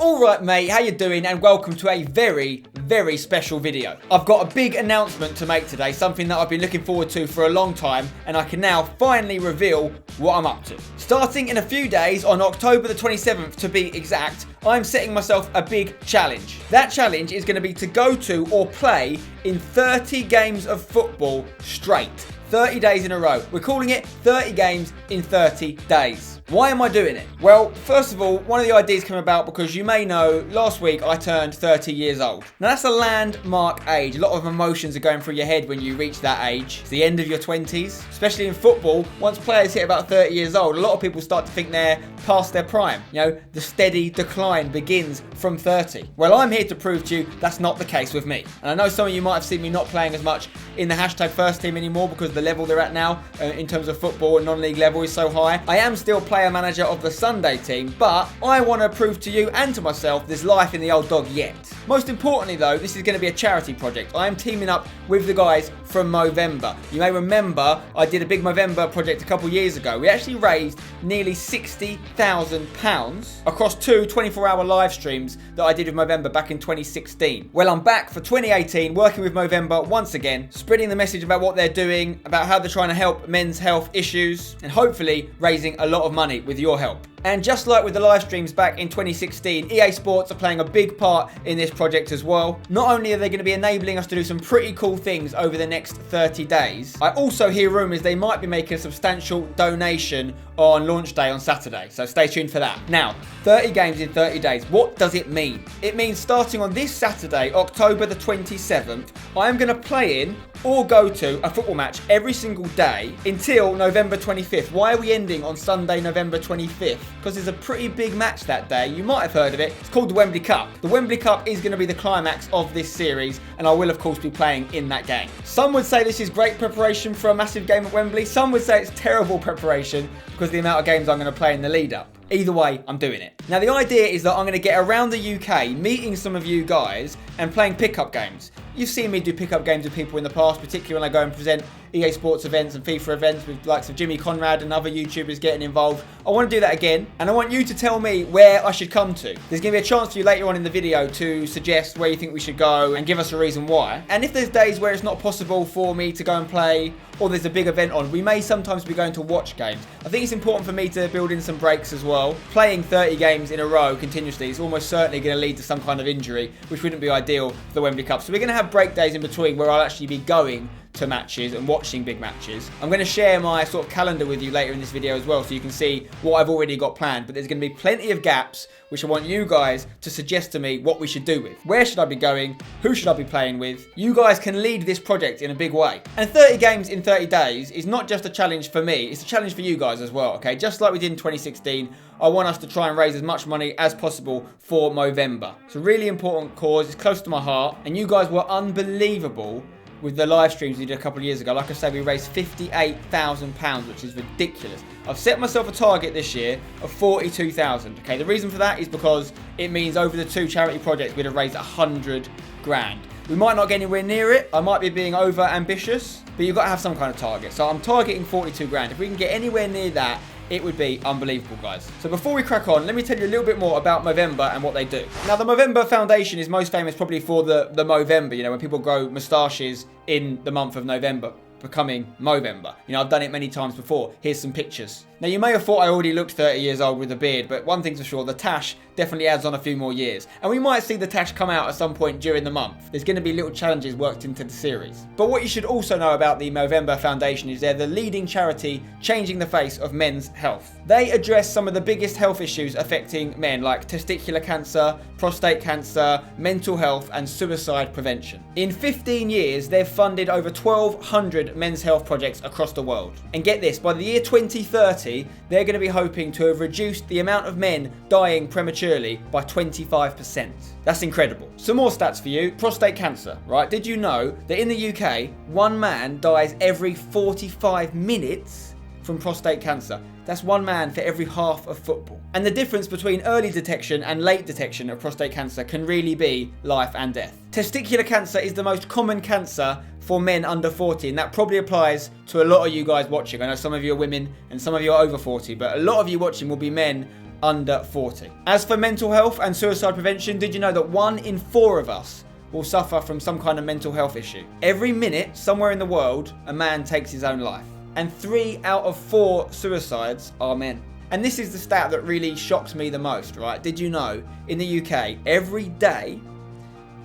Alright mate, how you doing? And welcome to a very, very special video. I've got a big announcement to make today, something that I've been looking forward to for a long time, and I can now finally reveal what I'm up to. Starting in a few days, on October the 27th to be exact, I'm setting myself a big challenge. That challenge is going to be to go to or play in 30 games of football straight. 30 days in a row. We're calling it 30 games in 30 days. Why am I doing it? Well, first of all, one of the ideas came about because you may know last week I turned 30 years old. Now that's a landmark age. A lot of emotions are going through your head when you reach that age. It's the end of your 20s, especially in football. Once players hit about 30 years old, a lot of people start to think they're past their prime. You know, the steady decline begins from 30. Well, I'm here to prove to you that's not the case with me. And I know some of you might have seen me not playing as much in the hashtag first team anymore because the level they're at now in terms of football and non-league level is so high. I am still player manager of the Sunday team, but I want to prove to you and to myself there's life in the old dog yet. Most importantly though, this is going to be a charity project. I am teaming up with the guys from Movember. You may remember I did a big Movember project a couple years ago. We actually raised nearly £60,000 across two 24-hour live streams that I did with Movember back in 2016. Well, I'm back for 2018 working with Movember once again, spreading the message about what they're doing, about how they're trying to help men's health issues, and hopefully raising a lot of money with your help. And just like with the live streams back in 2016, EA Sports are playing a big part in this project as well. Not only are they going to be enabling us to do some pretty cool things over the next 30 days, I also hear rumours they might be making a substantial donation on launch day on Saturday, so stay tuned for that. Now, 30 games in 30 days, what does it mean? It means starting on this Saturday, October the 27th, I am going to play in or go to a football match every single day until November 25th. Why are we ending on Sunday, November 25th? Because there's a pretty big match that day. You might have heard of it. It's called the Wembley Cup. The Wembley Cup is going to be the climax of this series, and I will of course be playing in that game. Some would say this is great preparation for a massive game at Wembley. Some would say it's terrible preparation because of the amount of games I'm going to play in the lead up. Either way, I'm doing it. Now, the idea is that I'm going to get around the UK, meeting some of you guys and playing pickup games. You've seen me do pickup games with people in the past, particularly when I go and present EA Sports events and FIFA events with the likes of Jimmy Conrad and other YouTubers getting involved. I want to do that again, and I want you to tell me where I should come to. There's going to be a chance for you later on in the video to suggest where you think we should go and give us a reason why. And if there's days where it's not possible for me to go and play, or there's a big event on, we may sometimes be going to watch games. I think it's important for me to build in some breaks as well. Playing 30 games in a row continuously is almost certainly going to lead to some kind of injury, which wouldn't be ideal for the Wembley Cup. So we're going to have break days in between where I'll actually be going to matches and watching big matches. I'm going to share my sort of calendar with you later in this video as well, so you can see what I've already got planned, but there's going to be plenty of gaps which I want you guys to suggest to me what we should do with. Where should I be going? Who should I be playing with? You guys can lead this project in a big way. And 30 games in 30 days is not just a challenge for me, it's a challenge for you guys as well, okay? Just like we did in 2016, I want us to try and raise as much money as possible for Movember. It's a really important cause, it's close to my heart, and you guys were unbelievable with the live streams we did a couple of years ago. Like I said, we raised £58,000, which is ridiculous. I've set myself a target this year of 42,000. Okay, the reason for that is because it means over the two charity projects we'd have raised 100 grand. We might not get anywhere near it. I might be being over ambitious, but you've got to have some kind of target. So I'm targeting 42 grand. If we can get anywhere near that, it would be unbelievable, guys. So before we crack on, let me tell you a little bit more about Movember and what they do. Now, the Movember Foundation is most famous probably for the Movember, you know, when people grow moustaches in the month of November, becoming Movember. You know, I've done it many times before. Here's some pictures. Now, you may have thought I already looked 30 years old with a beard, but one thing's for sure, the tash definitely adds on a few more years. And we might see the tash come out at some point during the month. There's going to be little challenges worked into the series. But what you should also know about the Movember Foundation is they're the leading charity changing the face of men's health. They address some of the biggest health issues affecting men, like testicular cancer, prostate cancer, mental health, and suicide prevention. In 15 years, they've funded over 1,200 men's health projects across the world. And get this, by the year 2030, they're going to be hoping to have reduced the amount of men dying prematurely by 25%. That's incredible. Some more stats for you. Prostate cancer, right? Did you know that in the UK, one man dies every 45 minutes from prostate cancer? That's one man for every half of football. And the difference between early detection and late detection of prostate cancer can really be life and death. Testicular cancer is the most common cancer for men under 40, and that probably applies to a lot of you guys watching. I know some of you are women and some of you are over 40, but a lot of you watching will be men under 40. As for mental health and suicide prevention, did you know that 1 in 4 of us will suffer from some kind of mental health issue? Every minute, somewhere in the world, a man takes his own life. And 3 out of 4 suicides are men. And this is the stat that really shocks me the most, right? Did you know, in the UK, every day,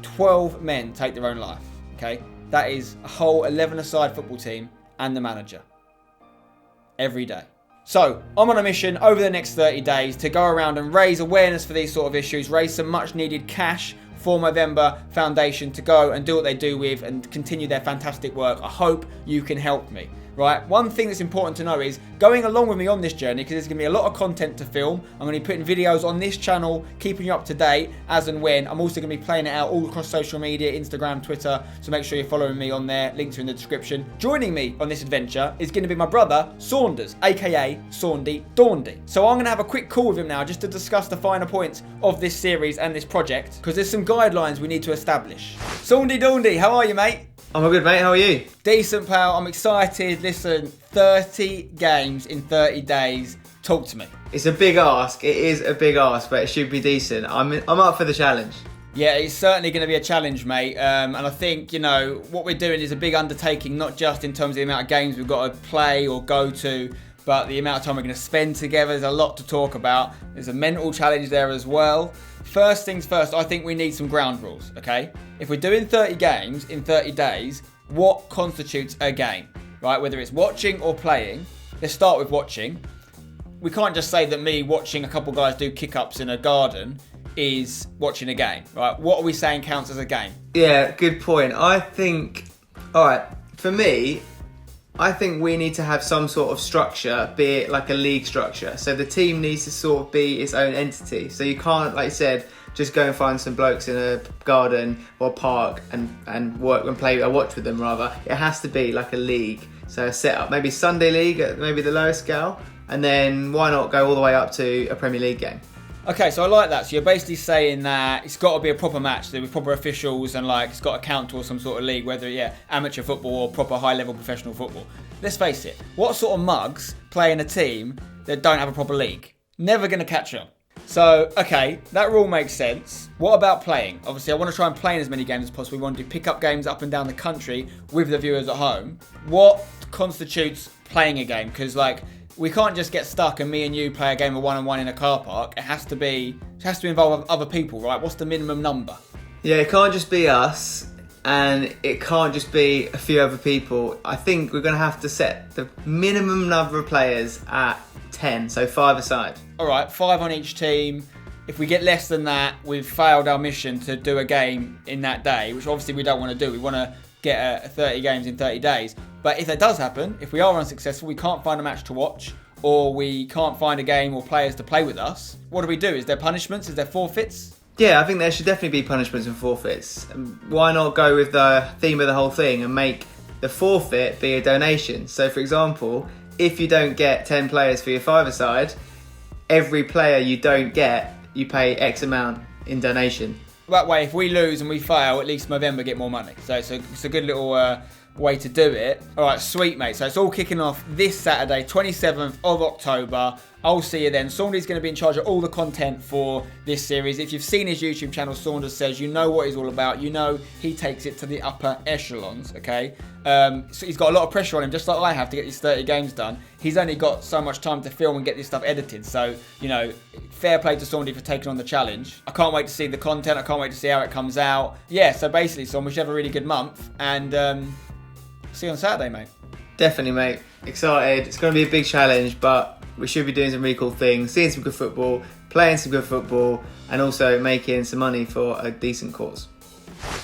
12 men take their own life, okay? That is a whole 11-a-side football team and the manager. Every day. So, I'm on a mission over the next 30 days to go around and raise awareness for these sort of issues, raise some much needed cash for Movember Foundation to go and do what they do with and continue their fantastic work. I hope you can help me. Right, one thing that's important to know is going along with me on this journey, because there's going to be a lot of content to film. I'm going to be putting videos on this channel, keeping you up to date as and when. I'm also going to be playing it out all across social media, Instagram, Twitter, so make sure you're following me on there. Links are in the description. Joining me on this adventure is going to be my brother, Saunders, aka Saundy Daundy. So I'm going to have a quick call with him now just to discuss the finer points of this series and this project, because there's some guidelines we need to establish. Saundy Daundy, how are you, mate? I'm all good, mate. How are you? Decent, pal. I'm excited. Listen, 30 games in 30 days. Talk to me. It's a big ask. It is a big ask, but it should be decent. I'm up for the challenge. Yeah, it's certainly going to be a challenge, mate. And I think, you know, what we're doing is a big undertaking, not just in terms of the amount of games we've got to play or go to, but the amount of time we're going to spend together. There's a lot to talk about. There's a mental challenge there as well. First things first, I think we need some ground rules, okay? If we're doing 30 games in 30 days, what constitutes a game, right? Whether it's watching or playing. Let's start with watching. We can't just say that me watching a couple guys do kick-ups in a garden is watching a game, right? What are we saying counts as a game? Yeah, good point. I think, all right, for me, I think we need to have some sort of structure, be it like a league structure. So the team needs to sort of be its own entity. So you can't, like you said, just go and find some blokes in a garden or park and work and play or watch with them rather. It has to be like a league. So a setup, maybe Sunday league at maybe the lowest scale, and then why not go all the way up to a Premier League game? Okay, so I like that. So you're basically saying that it's got to be a proper match with proper officials and like it's got to count towards some sort of league, whether amateur football or proper high-level professional football. Let's face it, what sort of mugs play in a team that don't have a proper league? Never going to catch on. So, okay, that rule makes sense. What about playing? Obviously, I want to try and play in as many games as possible. We want to do pick-up games up and down the country with the viewers at home. What constitutes playing a game? Because, like, we can't just get stuck and me and you play a game of one-on-one in a car park. It has to involve other people, right? What's the minimum number? Yeah, it can't just be us and it can't just be a few other people. I think we're going to have to set the minimum number of players at 10, so 5 aside. All right, 5 on each team. If we get less than that, we've failed our mission to do a game in that day, which obviously we don't want to do. We want to get 30 games in 30 days. But if that does happen, if we are unsuccessful, we can't find a match to watch, or we can't find a game or players to play with us, what do we do? Is there punishments? Is there forfeits? Yeah, I think there should definitely be punishments and forfeits. Why not go with the theme of the whole thing and make the forfeit be a donation? So, for example, if you don't get 10 players for your 5-a-side, every player you don't get, you pay X amount in donation. That way, if we lose and we fail, at least Movember get more money. So it's a good little way to do it. All right, sweet, mate. So it's all kicking off this Saturday, 27th of October. I'll see you then. Saunder's going to be in charge of all the content for this series. If you've seen his YouTube channel, Saunders Says, you know what he's all about. You know he takes it to the upper echelons, okay? So he's got a lot of pressure on him, just like I have to get these 30 games done. He's only got so much time to film and get this stuff edited. So, you know, fair play to Saundy for taking on the challenge. I can't wait to see the content. I can't wait to see how it comes out. Yeah, so basically, Saund, we should have a really good month. And see you on Saturday, mate. Definitely, mate. Excited. It's going to be a big challenge, but we should be doing some really cool things, seeing some good football, playing some good football, and also making some money for a decent cause.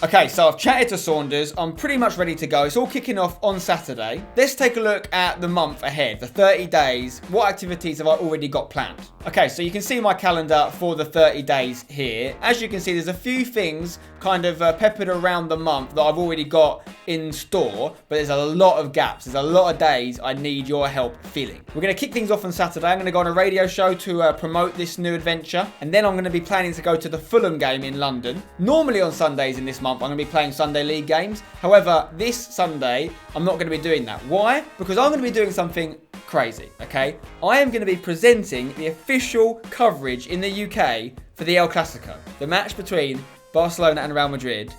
Okay, so I've chatted to Saunders. I'm pretty much ready to go. It's all kicking off on Saturday. Let's take a look at the month ahead, the 30 days. What activities have I already got planned? Okay, so you can see my calendar for the 30 days here. As you can see, there's a few things kind of peppered around the month that I've already got in store, but there's a lot of gaps. There's a lot of days I need your help filling. We're going to kick things off on Saturday. I'm going to go on a radio show to promote this new adventure, and then I'm going to be planning to go to the Fulham game in London. Normally on Sundays in this month, I'm going to be playing Sunday League games. However, this Sunday, I'm not going to be doing that. Why? Because I'm going to be doing something crazy, okay? I am going to be presenting the official coverage in the UK for the El Clasico, the match between Barcelona and Real Madrid.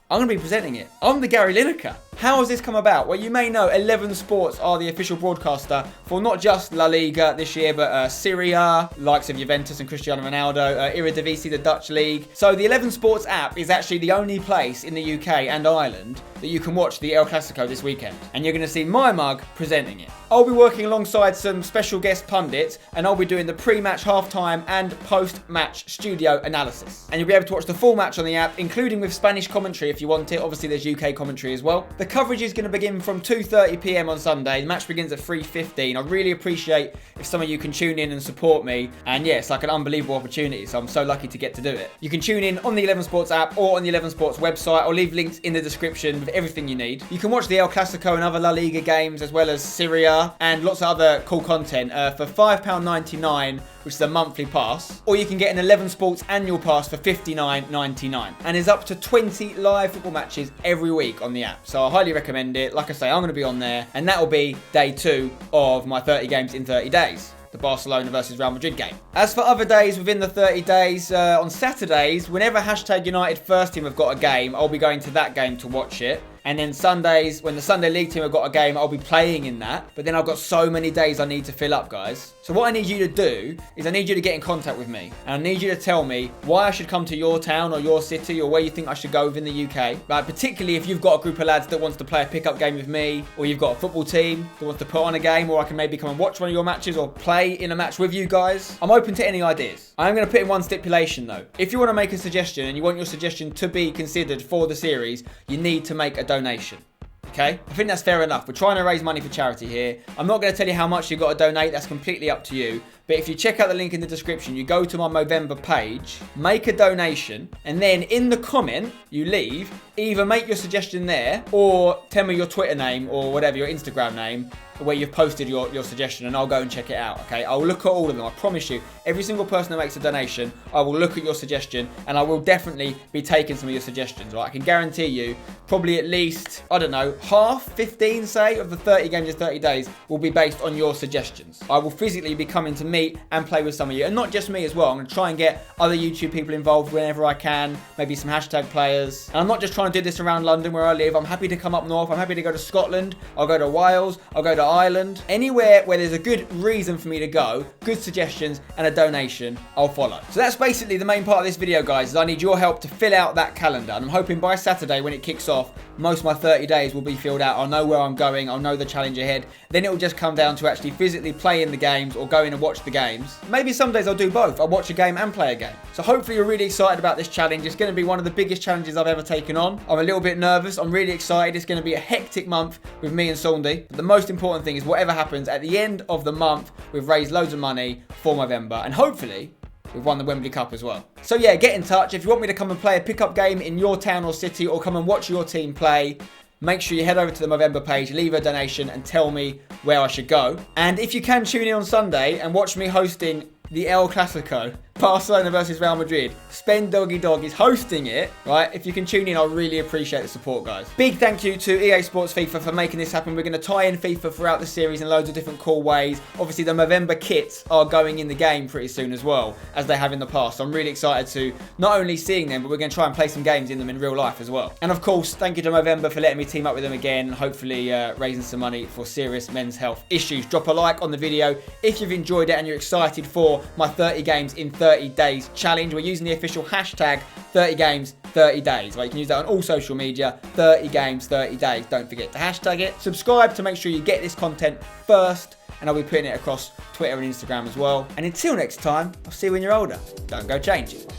I'm going to be presenting it. I'm the Gary Lineker. How has this come about? Well, you may know 11 Sports are the official broadcaster for not just La Liga this year, but Serie A, likes of Juventus and Cristiano Ronaldo, Eredivisie, the Dutch league. So the 11 Sports app is actually the only place in the UK and Ireland that you can watch the El Clasico this weekend. And you're going to see my mug presenting it. I'll be working alongside some special guest pundits, and I'll be doing the pre-match, half-time and post-match studio analysis. And you'll be able to watch the full match on the app, including with Spanish commentary if you want it. Obviously, there's UK commentary as well. The coverage is going to begin from 2:30 PM on Sunday. The match begins at 3:15. I really appreciate if some of you can tune in and support me. And yeah, it's like an unbelievable opportunity, so I'm so lucky to get to do it. You can tune in on the 11 Sports app or on the 11 Sports website. I'll leave links in the description with everything you need. You can watch the El Clasico and other La Liga games, as well as Serie A and lots of other cool content for £5.99, which is a monthly pass, or you can get an 11 Sports annual pass for £59.99. And there's up to 20 live football matches every week on the app, so I highly recommend it. Like I say, I'm going to be on there, and that will be day 2 of my 30 games in 30 days. The Barcelona versus Real Madrid game. As for other days within the 30 days, on Saturdays, whenever #United First Team have got a game, I'll be going to that game to watch it. And then Sundays, when the Sunday League team have got a game, I'll be playing in that. But then I've got so many days I need to fill up, guys. So what I need you to do is I need you to get in contact with me. And I need you to tell me why I should come to your town or your city, or where you think I should go within the UK. Like, particularly if you've got a group of lads that wants to play a pickup game with me, or you've got a football team that wants to put on a game, or I can maybe come and watch one of your matches or play in a match with you guys. I'm open to any ideas. I am going to put in one stipulation though. If you want to make a suggestion and you want your suggestion to be considered for the series, you need to make a donation. Okay? I think that's fair enough. We're trying to raise money for charity here. I'm not going to tell you how much you've got to donate. That's completely up to you. But if you check out the link in the description, you go to my Movember page, make a donation, and then in the comment you leave, either make your suggestion there, or tell me your Twitter name or whatever, your Instagram name, where you've posted your suggestion, and I'll go and check it out, okay? I'll look at all of them, I promise you. Every single person that makes a donation, I will look at your suggestion, and I will definitely be taking some of your suggestions, right? I can guarantee you, probably at least, I don't know, half, 15, say, of the 30 games in 30 days will be based on your suggestions. I will physically be coming to meet and play with some of you, and not just me as well. I'm going to try and get other YouTube people involved whenever I can, maybe some # players. And I'm not just trying to do this around London where I live. I'm happy to come up north. I'm happy to go to Scotland. I'll go to Wales. I'll go to Ireland. Anywhere where there's a good reason for me to go, good suggestions and a donation, I'll follow. So that's basically the main part of this video, guys, is I need your help to fill out that calendar. And I'm hoping by Saturday when it kicks off, most of my 30 days will be filled out. I'll know where I'm going. I'll know the challenge ahead. Then it will just come down to actually physically playing the games or going and watch the games. Maybe some days I'll do both. I'll watch a game and play a game. So hopefully you're really excited about this challenge. It's going to be one of the biggest challenges I've ever taken on. I'm a little bit nervous. I'm really excited. It's going to be a hectic month with me and Saundy. But the most important thing is whatever happens at the end of the month, we've raised loads of money for Movember, and hopefully we've won the Wembley Cup as well. So yeah, get in touch. If you want me to come and play a pickup game in your town or city, or come and watch your team play, make sure you head over to the Movember page, leave a donation and tell me where I should go. And if you can tune in on Sunday and watch me hosting the El Clasico, Barcelona versus Real Madrid. Spend Doggy Dog is hosting it, right? If you can tune in, I really appreciate the support, guys. Big thank you to EA Sports FIFA for making this happen. We're going to tie in FIFA throughout the series in loads of different cool ways. Obviously, the Movember kits are going in the game pretty soon as well, as they have in the past. So I'm really excited to not only seeing them, but we're going to try and play some games in them in real life as well. And of course, thank you to Movember for letting me team up with them again, and hopefully raising some money for serious men's health issues. Drop a like on the video if you've enjoyed it and you're excited for my 30 games in 30 days challenge. We're using the official hashtag 30 games 30 days. Right? You can use that on all social media. 30 games 30 days. Don't forget to hashtag it. Subscribe to make sure you get this content first, and I'll be putting it across Twitter and Instagram as well. And until next time, I'll see you when you're older. Don't go change it.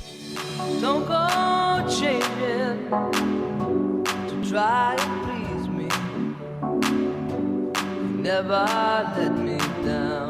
Don't go changing to try and please me. You never let me down.